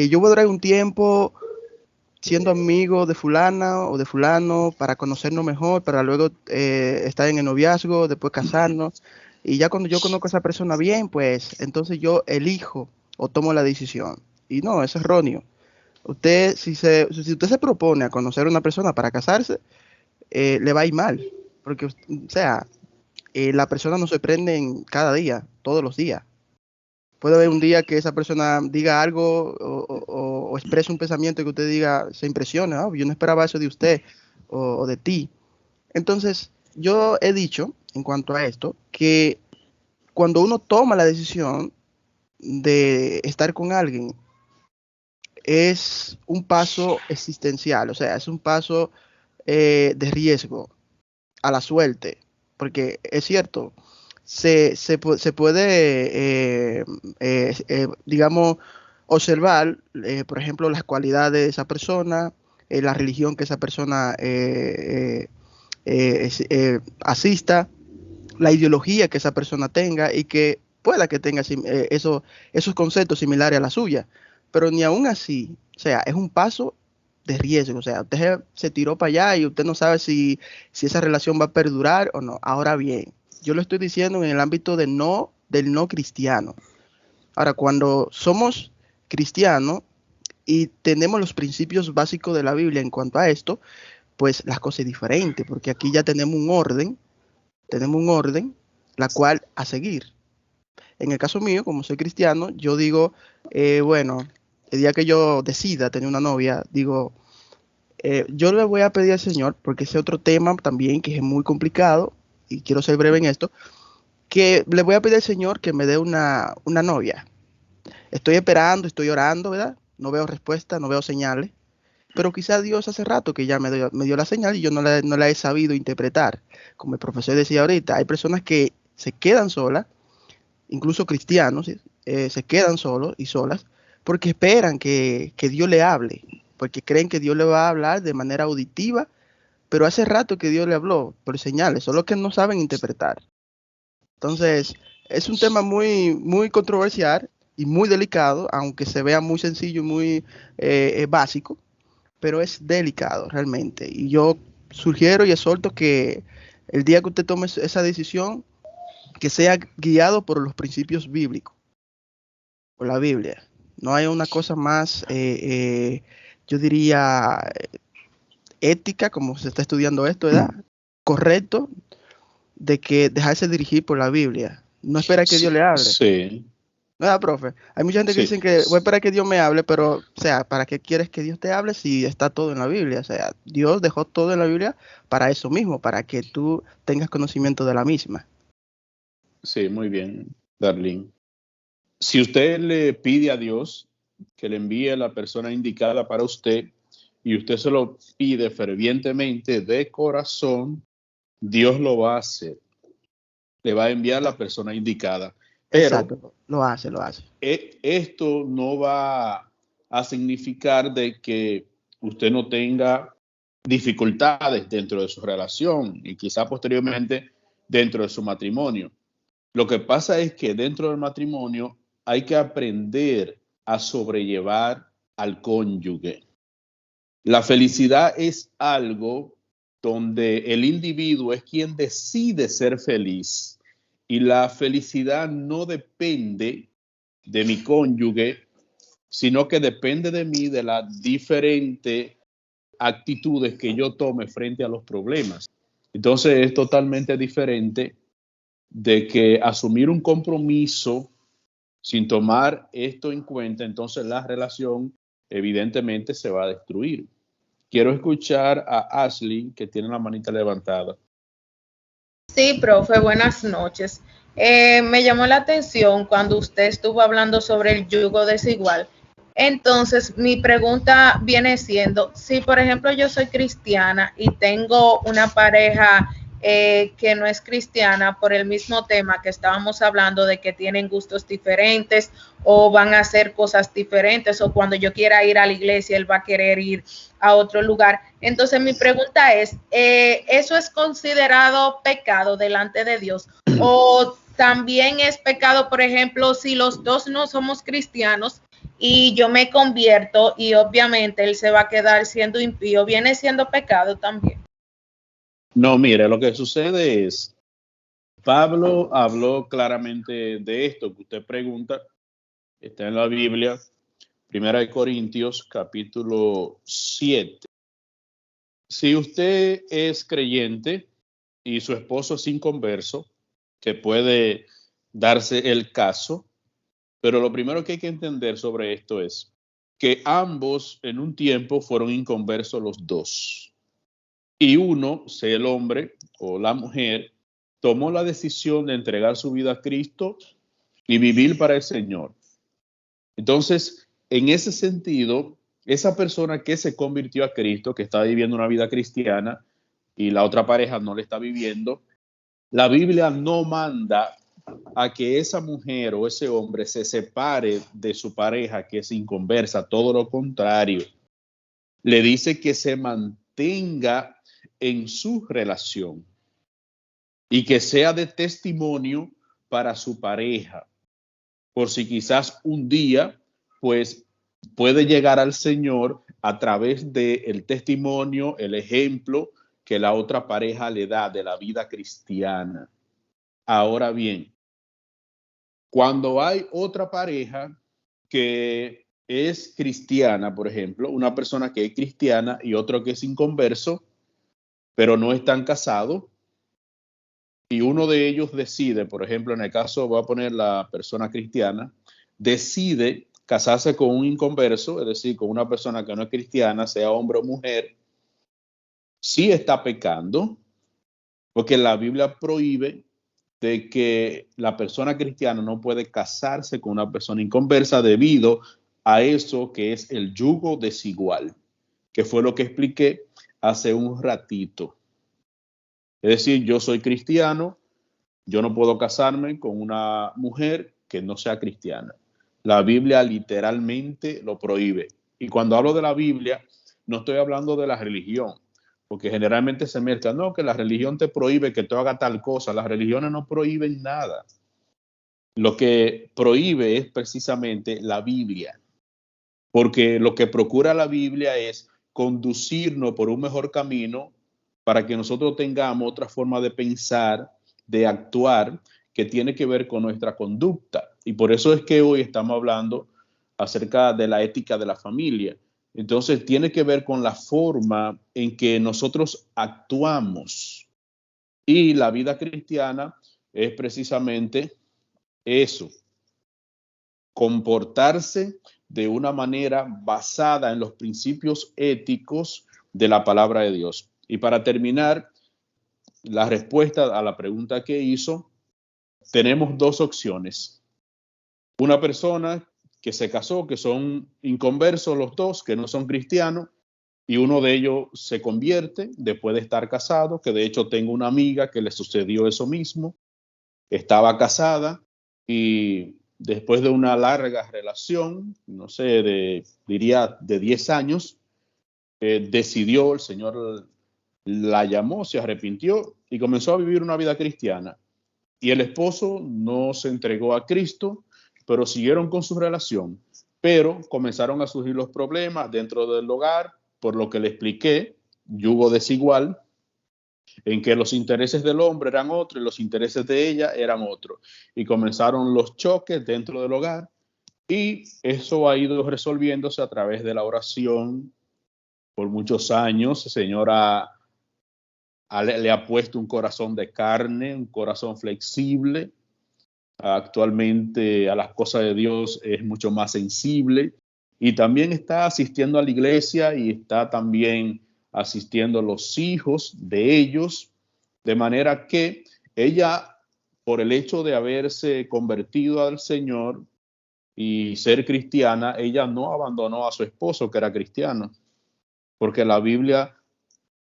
yo voy a durar un tiempo siendo amigo de fulana o de fulano para conocernos mejor, para luego estar en el noviazgo, después casarnos. Y ya cuando yo conozco a esa persona bien, pues entonces yo elijo o tomo la decisión. Y no, es erróneo. Usted, si usted se propone a conocer a una persona para casarse, le va a ir mal. Porque, o sea, la persona no se prende en cada día, todos los días. Puede haber un día que esa persona diga algo o exprese un pensamiento que usted diga, se impresione, "Ah, yo no esperaba eso de usted o de ti". Entonces, yo he dicho en cuanto a esto que cuando uno toma la decisión de estar con alguien, es un paso existencial, o sea, es un paso de riesgo a la suerte, porque es cierto, se puede, digamos, observar, por ejemplo, las cualidades de esa persona, la religión que esa persona asista, la ideología que esa persona tenga y que pueda que tenga esos conceptos similares a la suya, pero ni aún así, o sea, es un paso de riesgo, o sea, usted se tiró para allá y usted no sabe si esa relación va a perdurar o no. Ahora bien, yo lo estoy diciendo en el ámbito del no cristiano. Ahora, cuando somos cristianos y tenemos los principios básicos de la Biblia en cuanto a esto, pues las cosas es diferente, porque aquí ya tenemos un orden, la cual a seguir. En el caso mío, como soy cristiano, yo digo, bueno, el día que yo decida tener una novia, digo, yo le voy a pedir al Señor, porque ese otro tema también que es muy complicado, y quiero ser breve en esto, que le voy a pedir al Señor que me dé una novia. Estoy esperando, estoy orando, ¿verdad? No veo respuesta, no veo señales, pero quizá Dios hace rato que ya me dio la señal y yo no la he sabido interpretar. Como el profesor decía ahorita, hay personas que se quedan solas, incluso cristianos, se quedan solos y solas, porque esperan que Dios le hable, porque creen que Dios le va a hablar de manera auditiva, pero hace rato que Dios le habló por señales, solo que no saben interpretar. Entonces, es un tema muy, muy controversial y muy delicado, aunque se vea muy sencillo y muy básico, pero es delicado realmente. Y yo sugiero y exhorto que el día que usted tome esa decisión, que sea guiado por los principios bíblicos, por la Biblia. No hay una cosa más, yo diría, ética, como se está estudiando esto, ¿verdad? Correcto, de que dejarse dirigir por la Biblia. No espera que Dios le hable. Sí. ¿Verdad, profe? Hay mucha gente que Sí, dicen que voy a esperar que Dios me hable, pero, o sea, ¿para qué quieres que Dios te hable si está todo en la Biblia? O sea, Dios dejó todo en la Biblia para eso mismo, para que tú tengas conocimiento de la misma. sí, muy bien, Darlene. Si usted le pide a Dios que le envíe la persona indicada para usted y usted se lo pide fervientemente de corazón, Dios lo va a hacer. Le va a enviar la persona indicada. Pero Exacto, lo hace, lo hace. esto no va a significar de que usted no tenga dificultades dentro de su relación y quizá posteriormente dentro de su matrimonio. Lo que pasa es que dentro del matrimonio hay que aprender a sobrellevar al cónyuge. La felicidad es algo donde el individuo es quien decide ser feliz y la felicidad no depende de mi cónyuge, sino que depende de mí, de las diferentes actitudes que yo tome frente a los problemas. Entonces es totalmente diferente de que asumir un compromiso sin tomar esto en cuenta, entonces la relación evidentemente se va a destruir. Quiero escuchar a Ashley, que tiene la manita levantada. Sí, profe, buenas noches. Me llamó la atención cuando usted estuvo hablando sobre el yugo desigual. Entonces, mi pregunta viene siendo, si por ejemplo yo soy cristiana y tengo una pareja que no es cristiana por el mismo tema que estábamos hablando de que tienen gustos diferentes o van a hacer cosas diferentes o cuando yo quiera ir a la iglesia él va a querer ir a otro lugar. Entonces mi pregunta es, ¿eso es considerado pecado delante de Dios? ¿O también es pecado, por ejemplo, si los dos no somos cristianos y yo me convierto y obviamente él se va a quedar siendo impío? ¿Viene siendo pecado también? No, mire, lo que sucede es, Pablo habló claramente de esto que usted pregunta, está en la Biblia, 1 Corintios capítulo 7. Si usted es creyente y su esposo es inconverso, que puede darse el caso, pero lo primero que hay que entender sobre esto es que ambos en un tiempo fueron inconversos los dos. Y uno, sea el hombre o la mujer, tomó la decisión de entregar su vida a Cristo y vivir para el Señor. Entonces, en ese sentido, esa persona que se convirtió a Cristo, que está viviendo una vida cristiana y la otra pareja no le está viviendo, la Biblia no manda a que esa mujer o ese hombre se separe de su pareja que es inconversa, todo lo contrario. Le dice que se mantenga en su relación y que sea de testimonio para su pareja, por si quizás un día pues puede llegar al Señor a través del testimonio, el ejemplo que la otra pareja le da de la vida cristiana. Ahora bien, cuando hay otra pareja que es cristiana, por ejemplo, una persona que es cristiana y otro que es inconverso, pero no están casados, y uno de ellos decide, por ejemplo, en el caso, voy a poner la persona cristiana, decide casarse con un inconverso, es decir, con una persona que no es cristiana, sea hombre o mujer, sí está pecando, porque la Biblia prohíbe de que la persona cristiana no puede casarse con una persona inconversa debido a eso que es el yugo desigual, que fue lo que expliqué hace un ratito. Es decir, yo soy cristiano, yo no puedo casarme con una mujer que no sea cristiana. La Biblia literalmente lo prohíbe. Y cuando hablo de la Biblia, no estoy hablando de la religión, porque generalmente se mezcla, no, que la religión te prohíbe que tú hagas tal cosa. Las religiones no prohíben nada. Lo que prohíbe es precisamente la Biblia, porque lo que procura la Biblia es conducirnos por un mejor camino para que nosotros tengamos otra forma de pensar, de actuar, que tiene que ver con nuestra conducta. Y por eso es que hoy estamos hablando acerca de la ética de la familia. Entonces, tiene que ver con la forma en que nosotros actuamos. Y la vida cristiana es precisamente eso. comportarse de una manera basada en los principios éticos de la palabra de Dios. Y para terminar, la respuesta a la pregunta que hizo, tenemos dos opciones. Una persona que se casó, que son inconversos los dos, que no son cristianos, y uno de ellos se convierte después de estar casado, que de hecho tengo una amiga que le sucedió eso mismo. Estaba casada y después de una larga relación, no sé, diría de 10 años, decidió, el Señor la llamó, se arrepintió y comenzó a vivir una vida cristiana. Y el esposo no se entregó a Cristo, pero siguieron con su relación. Pero comenzaron a surgir los problemas dentro del hogar, por lo que le expliqué, yugo desigual, en que los intereses del hombre eran otros y los intereses de ella eran otros. Y comenzaron los choques dentro del hogar y eso ha ido resolviéndose a través de la oración por muchos años. El Señor le ha puesto un corazón de carne, un corazón flexible. Actualmente a las cosas de Dios es mucho más sensible y también está asistiendo a la iglesia y está también asistiendo a los hijos de ellos, de manera que ella, por el hecho de haberse convertido al Señor y ser cristiana, ella no abandonó a su esposo que era cristiano, porque la Biblia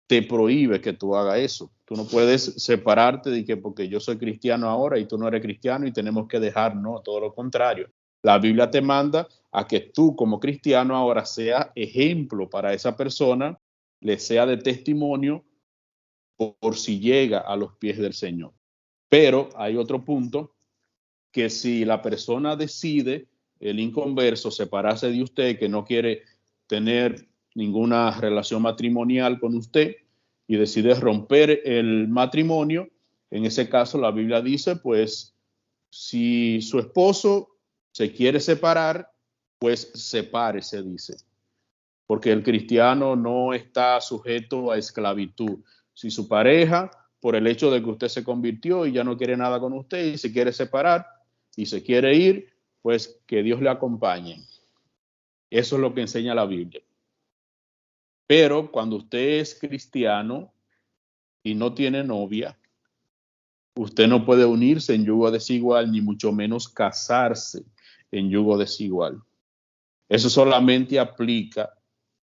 te prohíbe que tú hagas eso. Tú no puedes separarte de que porque yo soy cristiano ahora y tú no eres cristiano y tenemos que dejar, no, todo lo contrario. La Biblia te manda a que tú como cristiano ahora seas ejemplo para esa persona, le sea de testimonio por si llega a los pies del Señor. Pero hay otro punto, que si la persona decide, el inconverso, separarse de usted, que no quiere tener ninguna relación matrimonial con usted y decide romper el matrimonio, en ese caso la Biblia dice, pues, si su esposo se quiere separar, pues sepárese, dice. Porque el cristiano no está sujeto a esclavitud. Si su pareja, por el hecho de que usted se convirtió y ya no quiere nada con usted y se quiere separar y se quiere ir, pues que Dios le acompañe. Eso es lo que enseña la Biblia. Pero cuando usted es cristiano y no tiene novia, usted no puede unirse en yugo desigual, ni mucho menos casarse en yugo desigual. Eso solamente aplica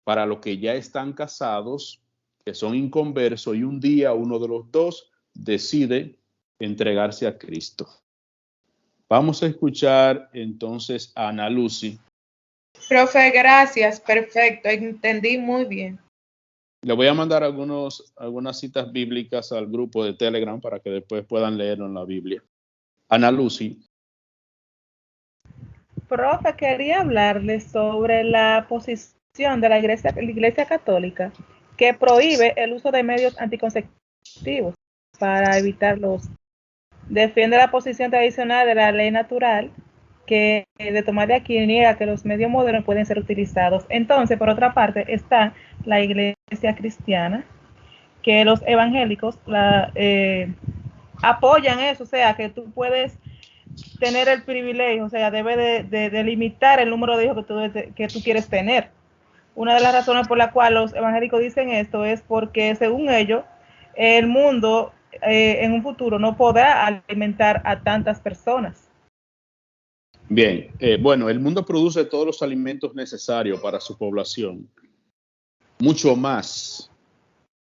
para los que ya están casados, que son inconversos, y un día uno de los dos decide entregarse a Cristo. Vamos a escuchar entonces a Ana Lucy. Profe, gracias, perfecto, entendí muy bien. Le voy a mandar algunas citas bíblicas al grupo de Telegram para que después puedan leerlo en la Biblia. Ana Lucy. Profe, quería hablarles sobre la posición de la Iglesia Católica que prohíbe el uso de medios anticonceptivos para evitarlos. Defiende la posición tradicional de la ley natural que de tomar de aquí niega que los medios modernos pueden ser utilizados. Entonces, por otra parte, está la Iglesia cristiana, que los evangélicos apoyan eso, o sea, que tú puedes tener el privilegio, o sea, debe de limitar el número de hijos que tú quieres tener. Una de las razones por la cual los evangélicos dicen esto es porque, según ellos, el mundo en un futuro no podrá alimentar a tantas personas. Bien, bueno, el mundo produce todos los alimentos necesarios para su población, mucho más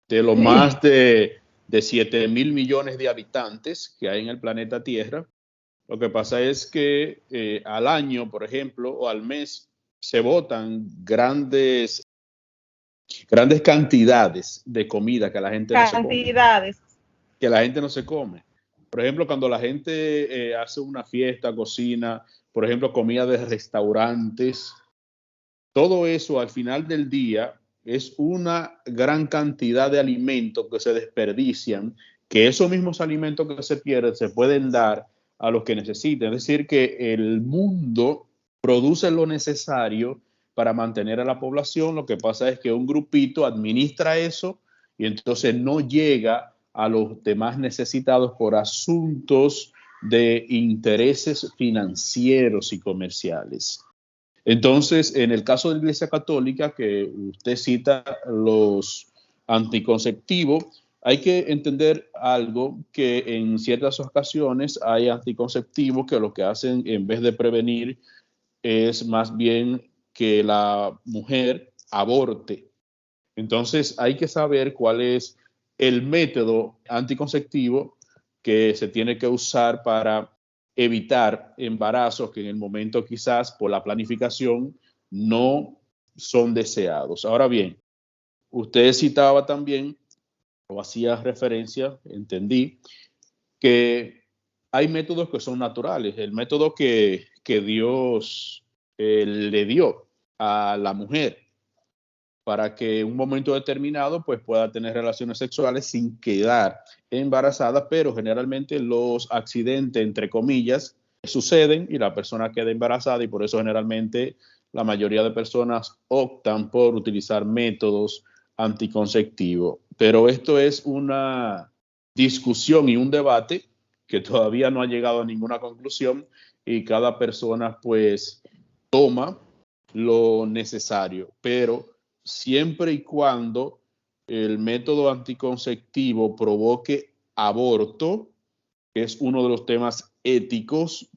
de los más de 7,000 millones de habitantes que hay en el planeta Tierra. Lo que pasa es que al año, por ejemplo, o al mes, se botan grandes cantidades de comida que la gente no se come. Por ejemplo, cuando la gente hace una fiesta, cocina, por ejemplo, comida de restaurantes, todo eso al final del día es una gran cantidad de alimentos que se desperdician, que esos mismos alimentos que se pierden se pueden dar a los que necesiten. Es decir, que el mundo produce lo necesario para mantener a la población. Lo que pasa es que un grupito administra eso y entonces no llega a los demás necesitados por asuntos de intereses financieros y comerciales. Entonces, en el caso de la Iglesia Católica, que usted cita los anticonceptivos, hay que entender algo, que en ciertas ocasiones hay anticonceptivos que lo que hacen, en vez de prevenir, es más bien que la mujer aborte. Entonces, hay que saber cuál es el método anticonceptivo que se tiene que usar para evitar embarazos que en el momento quizás por la planificación no son deseados. Ahora bien, usted citaba también, o hacía referencia, entendí, que hay métodos que son naturales. El método que Dios le dio a la mujer para que en un momento determinado pues pueda tener relaciones sexuales sin quedar embarazada, pero generalmente los accidentes, entre comillas, suceden y la persona queda embarazada, y por eso generalmente la mayoría de personas optan por utilizar métodos anticonceptivos. Pero esto es una discusión y un debate que todavía no ha llegado a ninguna conclusión, y cada persona pues toma lo necesario, pero siempre y cuando el método anticonceptivo provoque aborto, que es uno de los temas éticos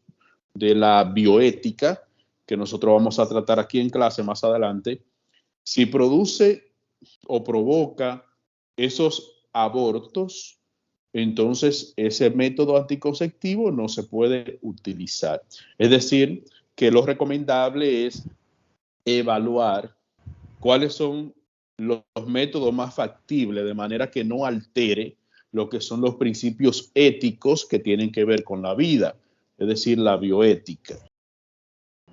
de la bioética, que nosotros vamos a tratar aquí en clase más adelante. Si produce o provoca esos abortos, entonces ese método anticonceptivo no se puede utilizar. Es decir, que lo recomendable es evaluar cuáles son los métodos más factibles, de manera que no altere lo que son los principios éticos que tienen que ver con la vida, es decir, la bioética.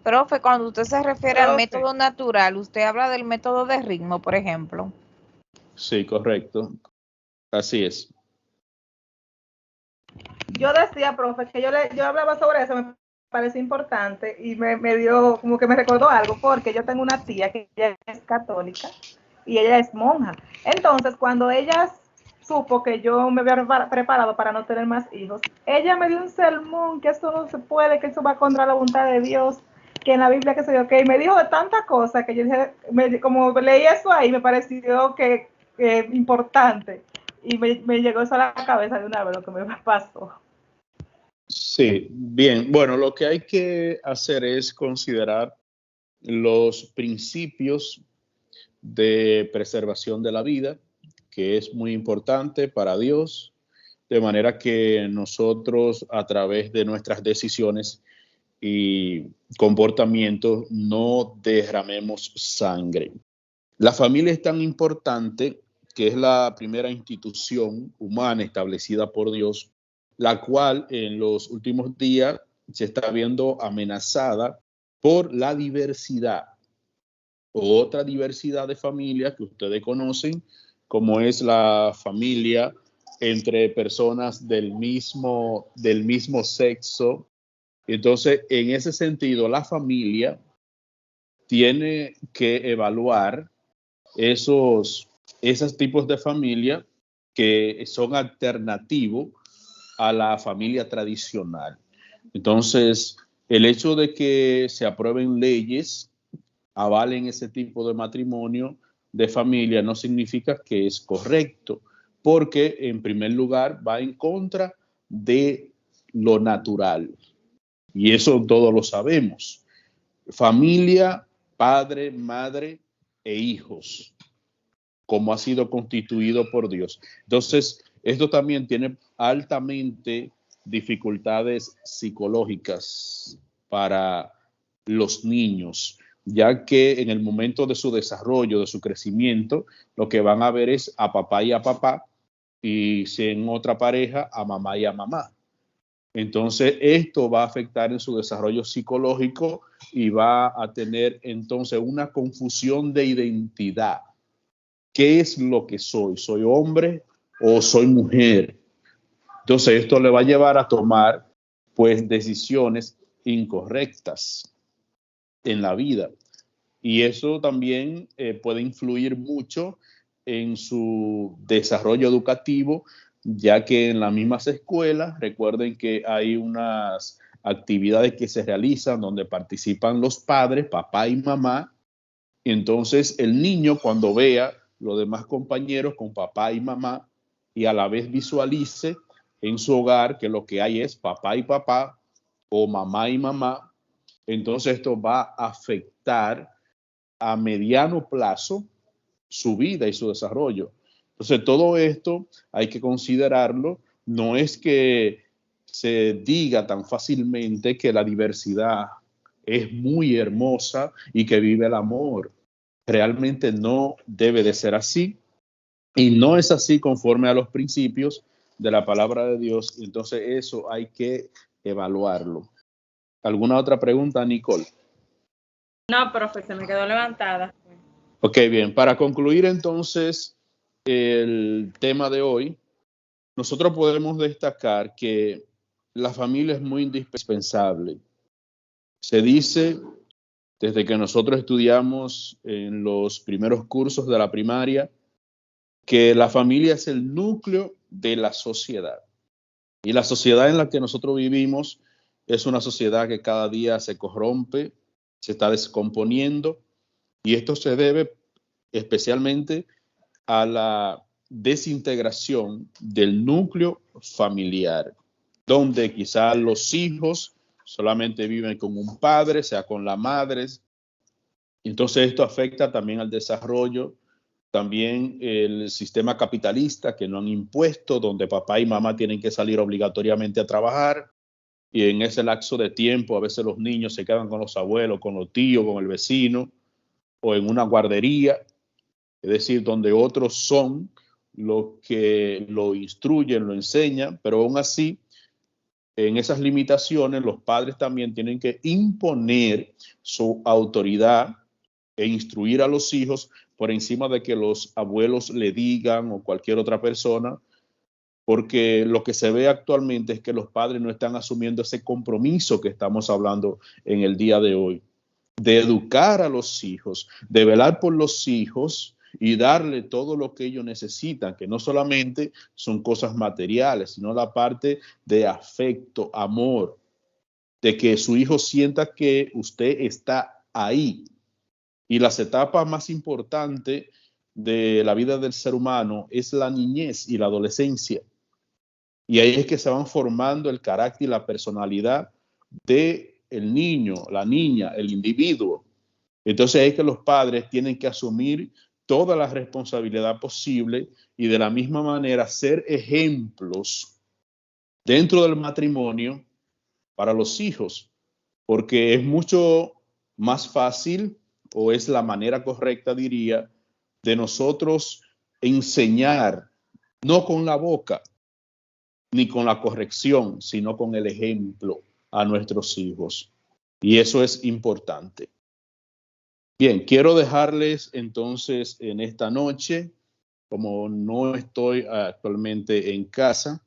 Profe, cuando usted se refiere al método natural, usted habla del método de ritmo, por ejemplo. Sí, correcto. Así es. Yo decía, profe, que yo hablaba sobre eso, me parece importante, y me dio, como que me recordó algo, porque yo tengo una tía que ella es católica y ella es monja. Entonces, cuando ella supo que yo me había preparado para no tener más hijos, ella me dio un sermón, que esto no se puede, que eso va contra la voluntad de Dios, que en la Biblia, que se yo, que me dijo de tantas cosas que yo dije, como leí eso ahí, me pareció que importante, y me llegó eso a la cabeza de una vez lo que me pasó. Sí, bien. Bueno, lo que hay que hacer es considerar los principios de preservación de la vida, que es muy importante para Dios, de manera que nosotros, a través de nuestras decisiones y comportamientos, no derramemos sangre. La familia es tan importante que es la primera institución humana establecida por Dios, la cual en los últimos días se está viendo amenazada por la diversidad, otra diversidad de familias que ustedes conocen, como es la familia entre personas del mismo sexo. Entonces, en ese sentido, la familia tiene que evaluar esos tipos de familia que son alternativos a la familia tradicional. Entonces, el hecho de que se aprueben leyes, avalen ese tipo de matrimonio, de familia, no significa que es correcto, porque en primer lugar va en contra de lo natural. Y eso todos lo sabemos. Familia, padre, madre e hijos, como ha sido constituido por Dios. Entonces, esto también tiene altamente dificultades psicológicas para los niños, ya que en el momento de su desarrollo, de su crecimiento, lo que van a ver es a papá y a papá, y si en otra pareja, a mamá y a mamá. Entonces, esto va a afectar en su desarrollo psicológico y va a tener entonces una confusión de identidad. ¿Qué es lo que soy? ¿Soy hombre o soy mujer? Entonces, esto le va a llevar a tomar, pues, decisiones incorrectas en la vida. Y eso también puede influir mucho en su desarrollo educativo, ya que en las mismas escuelas, recuerden que hay unas actividades que se realizan donde participan los padres, papá y mamá. Entonces el niño, cuando vea los demás compañeros con papá y mamá y a la vez visualice en su hogar que lo que hay es papá y papá o mamá y mamá, entonces esto va a afectar a mediano plazo su vida y su desarrollo. Entonces todo esto hay que considerarlo. No es que se diga tan fácilmente que la diversidad es muy hermosa y que vive el amor. Realmente no debe de ser así, y no es así conforme a los principios de la palabra de Dios. Entonces eso hay que evaluarlo. ¿Alguna otra pregunta, Nicole? No, profe, se me quedó levantada. Ok, bien. Para concluir entonces el tema de hoy, nosotros podemos destacar que la familia es muy indispensable. Se dice, desde que nosotros estudiamos en los primeros cursos de la primaria, que la familia es el núcleo de la sociedad. Y la sociedad en la que nosotros vivimos es una sociedad que cada día se corrompe, se está descomponiendo, y esto se debe especialmente a la desintegración del núcleo familiar, donde quizás los hijos solamente viven con un padre, sea con la madre. Entonces esto afecta también al desarrollo, también el sistema capitalista que no han impuesto, donde papá y mamá tienen que salir obligatoriamente a trabajar, y en ese lapso de tiempo a veces los niños se quedan con los abuelos, con los tíos, con el vecino, o en una guardería, es decir, donde otros son los que lo instruyen, lo enseñan, pero aún así, en esas limitaciones, los padres también tienen que imponer su autoridad e instruir a los hijos por encima de que los abuelos le digan o cualquier otra persona, porque lo que se ve actualmente es que los padres no están asumiendo ese compromiso que estamos hablando en el día de hoy, de educar a los hijos, de velar por los hijos y darle todo lo que ellos necesitan, que no solamente son cosas materiales, sino la parte de afecto, amor, de que su hijo sienta que usted está ahí. Y las etapas más importantes de la vida del ser humano es la niñez y la adolescencia. Y ahí es que se van formando el carácter y la personalidad del niño, la niña, el individuo. Entonces es que los padres tienen que asumir toda la responsabilidad posible y de la misma manera ser ejemplos dentro del matrimonio para los hijos, porque es mucho más fácil, o es la manera correcta, diría, de nosotros enseñar, no con la boca, ni con la corrección, sino con el ejemplo a nuestros hijos. Y eso es importante. Bien, quiero dejarles entonces en esta noche, como no estoy actualmente en casa,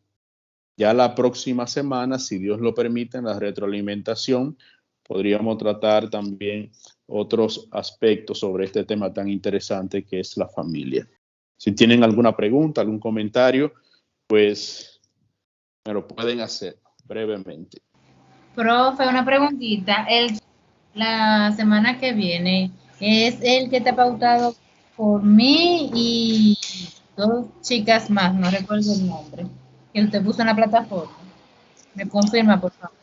ya la próxima semana, si Dios lo permite, en la retroalimentación, podríamos tratar también otros aspectos sobre este tema tan interesante que es la familia. Si tienen alguna pregunta, algún comentario, pues me lo pueden hacer brevemente. Profe, una preguntita. La semana que viene es el que está pautado por mí y dos chicas más, no recuerdo el nombre, que usted puso en la plataforma. ¿Me confirma, por favor?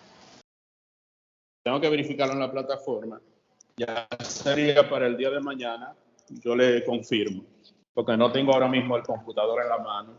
Tengo que verificarlo en la plataforma. Ya sería para el día de mañana. Yo le confirmo, porque no tengo ahora mismo el computador en la mano.